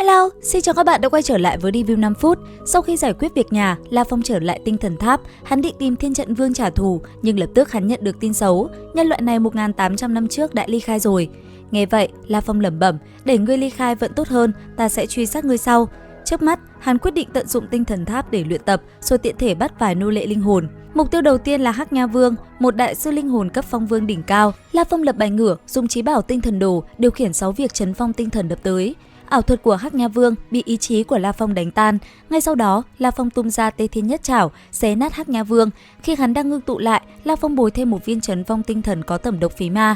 Hello, xin chào các bạn đã quay trở lại với review 5 phút. Sau khi giải quyết việc nhà, La Phong trở lại tinh thần tháp. Hắn định tìm Thiên Trận Vương trả thù, nhưng lập tức hắn nhận được tin xấu. Nhân loại này 1.800 năm trước đã ly khai rồi. Nghe vậy, La Phong lẩm bẩm, để ngươi ly khai vẫn tốt hơn, ta sẽ truy sát ngươi sau. Trước mắt, hắn quyết định tận dụng tinh thần tháp để luyện tập, rồi tiện thể bắt vài nô lệ linh hồn. Mục tiêu đầu tiên là Hắc Nha Vương, một đại sư linh hồn cấp phong vương đỉnh cao. La Phong lập bài ngửa, dùng trí bảo tinh thần đồ, điều khiển 6 việc trấn phong tinh thần đập tới. Ảo thuật của Hắc Nha Vương bị ý chí của La Phong đánh tan. Ngay sau đó, La Phong tung ra Tê Thiên Nhất Trảo, xé nát Hắc Nha Vương. Khi hắn đang ngưng tụ lại, La Phong bồi thêm một viên trấn phong tinh thần có tẩm độc phí ma.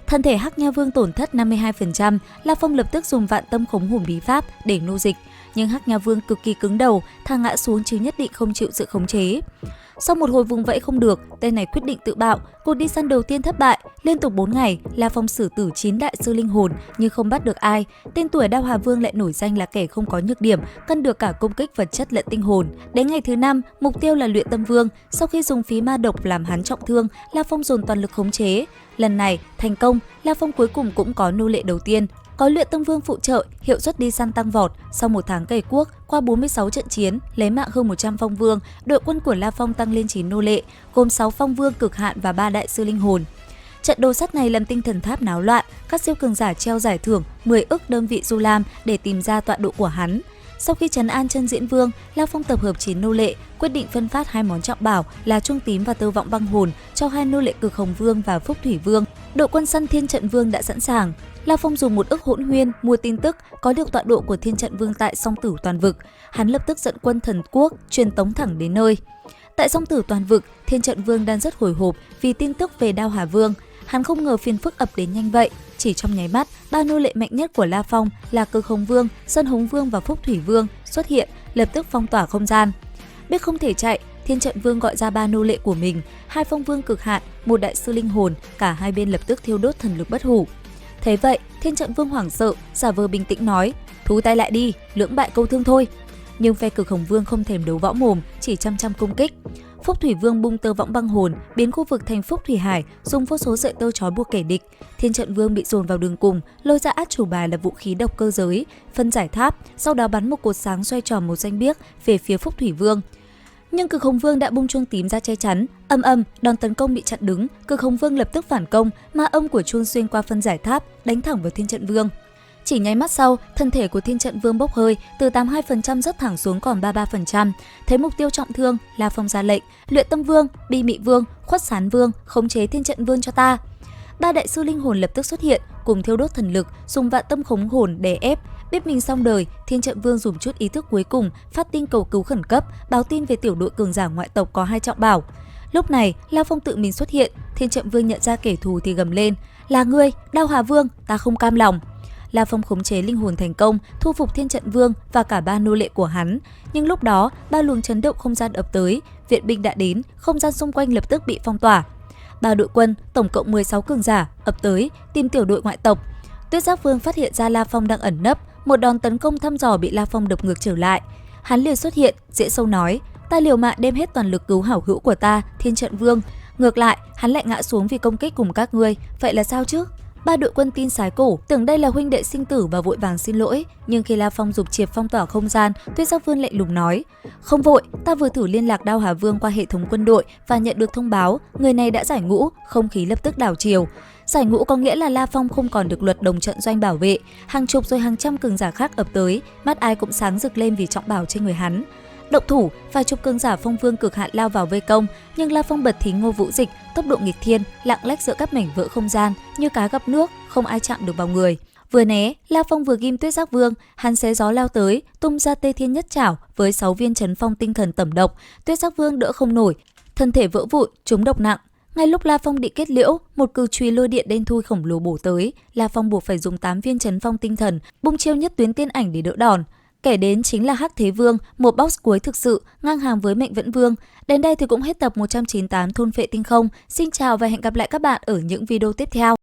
Thân thể Hắc Nha Vương tổn thất 52%, La Phong lập tức dùng vạn tâm khống hồn bí pháp để nô dịch. Nhưng Hắc Nha Vương cực kỳ cứng đầu, thà ngã xuống chứ nhất định không chịu sự khống chế. Sau một hồi vùng vẫy không được, tên này quyết định tự bạo. Cuộc đi săn đầu tiên thất bại. Liên tục 4 ngày, La Phong xử tử 9 đại sư linh hồn nhưng không bắt được ai. Tên tuổi Đao Hà Vương lại nổi danh là kẻ không có nhược điểm, cân được cả công kích vật chất lẫn tinh hồn. Đến ngày thứ 5, mục tiêu là Luyện Tâm Vương. Sau khi dùng phí ma độc làm hắn trọng thương, La Phong dồn toàn lực khống chế. Lần này thành công, La Phong cuối cùng cũng có nô lệ đầu tiên. Có Luyện Tâm Vương phụ trợ, hiệu suất đi săn tăng vọt. Sau một tháng cày cuốc, qua 46 trận chiến, lấy mạng hơn 100 phong vương, đội quân của La Phong tăng lên 9 nô lệ, gồm 6 phong vương cực hạn và 3 đại sư linh hồn. Trận đồ sắt này làm tinh thần tháp náo loạn, các siêu cường giả treo giải thưởng 10 ức đơn vị du lam để tìm ra tọa độ của hắn. Sau khi trấn an Chân Diễn Vương, La Phong tập hợp 9 nô lệ, quyết định phân phát 2 món trọng bảo là Trung Tím và Tơ Vọng Băng Hồn cho 2 nô lệ Cực Hồng Vương và Phúc Thủy Vương. Đội quân săn Thiên Trận Vương đã sẵn sàng. La Phong dùng 1 ức hỗn huyên mua tin tức có được tọa độ của Thiên Trận Vương tại Song Tử Toàn Vực. Hắn lập tức dẫn quân thần quốc truyền tống thẳng đến nơi. Tại Song Tử Toàn Vực, Thiên Trận Vương đang rất hồi hộp vì tin tức về Đao Hà Vương. Hắn không ngờ phiền phức ập đến nhanh vậy. Chỉ trong nháy mắt, 3 nô lệ mạnh nhất của La Phong là Cực Hồng Vương, Sơn Hống Vương và Phúc Thủy Vương xuất hiện, lập tức phong tỏa không gian. Biết không thể chạy, Thiên Trận Vương gọi ra 3 nô lệ của mình, 2 phong vương cực hạn, 1 đại sư linh hồn, cả hai bên lập tức thiêu đốt thần lực bất hủ. Thế vậy, Thiên Trận Vương hoảng sợ, giả vờ bình tĩnh nói: "Thu tay lại đi, lưỡng bại câu thương thôi." Nhưng phe Cực Hồng Vương không thèm đấu võ mồm, chỉ chăm công kích. Phúc Thủy Vương bung Tơ Võng Băng Hồn, biến khu vực thành Phúc Thủy Hải, dùng vô số sợi tơ trói buộc kẻ địch. Thiên Trận Vương bị dồn vào đường cùng, lôi ra át chủ bài là vũ khí độc cơ giới, phân giải tháp, sau đó bắn một cột sáng xoay tròn màu xanh biếc về phía Phúc Thủy Vương. Nhưng Cực Hồng Vương đã bung chuông tím ra che chắn, đòn tấn công bị chặn đứng. Cực Hồng Vương lập tức phản công, ma âm của chuông xuyên qua phân giải tháp, đánh thẳng vào Thiên Trận Vương. Chỉ nháy mắt sau, thân thể của Thiên Trận Vương bốc hơi, từ 82% rớt thẳng xuống còn 33%. Thấy mục tiêu trọng thương, La Phong ra lệnh: "Luyện Tâm Vương, Bi Mị Vương, Khuất Sán Vương, khống chế Thiên Trận Vương cho ta." 3 đại sư linh hồn lập tức xuất hiện, cùng thiêu đốt thần lực, dùng vạn tâm khống hồn đè ép. Biết mình xong đời, Thiên Trận Vương dùng chút ý thức cuối cùng, phát tin cầu cứu khẩn cấp, báo tin về tiểu đội cường giả ngoại tộc có 2 trọng bảo. Lúc này, La Phong tự mình xuất hiện, Thiên Trận Vương nhận ra kẻ thù thì gầm lên: "Là ngươi, Đao Hà Vương, ta không cam lòng." La Phong khống chế linh hồn thành công, thu phục Thiên Trận Vương và cả 3 nô lệ của hắn. Nhưng lúc đó, 3 luồng chấn động không gian ập tới, viện binh đã đến, không gian xung quanh lập tức bị phong tỏa. 3 đội quân, tổng cộng 16 cường giả ập tới tìm tiểu đội ngoại tộc. Tuyết Giác Vương phát hiện ra La Phong đang ẩn nấp, một đòn tấn công thăm dò bị La Phong đập ngược trở lại. Hắn liền xuất hiện, dễ sâu nói: "Ta liều mạng đem hết toàn lực cứu hảo hữu của ta, Thiên Trận Vương. Ngược lại, hắn lại ngã xuống vì công kích cùng các ngươi, vậy là sao chứ?" 3 đội quân tin sái cổ, tưởng đây là huynh đệ sinh tử và vội vàng xin lỗi. Nhưng khi La Phong dục triệt phong tỏa không gian, Tuyết Giác Vương lạnh lùng nói: "Không vội, ta vừa thử liên lạc Đao Hà Vương qua hệ thống quân đội và nhận được thông báo, người này đã giải ngũ." Không khí lập tức đảo chiều. Giải ngũ có nghĩa là La Phong không còn được luật đồng trận doanh bảo vệ, hàng chục rồi hàng trăm cường giả khác ập tới, mắt ai cũng sáng rực lên vì trọng bảo trên người hắn. Động thủ, vài chục cường giả phong vương cực hạn lao vào vây công, nhưng La Phong bật thí Ngô Vũ Dịch, tốc độ nghịch thiên, lạng lách giữa các mảnh vỡ không gian, như cá gặp nước, không ai chạm được vào người. Vừa né, La Phong vừa ghim Tuyết Giác Vương, hắn xé gió lao tới, tung ra Tê Thiên Nhất Trảo với 6 viên trấn phong tinh thần tẩm độc. Tuyết Giác Vương đỡ không nổi, thân thể vỡ vụn, trúng độc nặng. Ngay lúc La Phong định kết liễu, một cự chùy lôi điện đen thui khổng lồ bổ tới, La Phong buộc phải dùng 8 viên trấn phong tinh thần, bung chiêu Nhất Tuyến Tiên Ảnh để đỡ đòn. Kẻ đến chính là Hắc Thế Vương, một boss cuối thực sự, ngang hàng với Mệnh Vẫn Vương. Đến đây thì cũng hết tập 198 Thôn Phệ Tinh Không. Xin chào và hẹn gặp lại các bạn ở những video tiếp theo.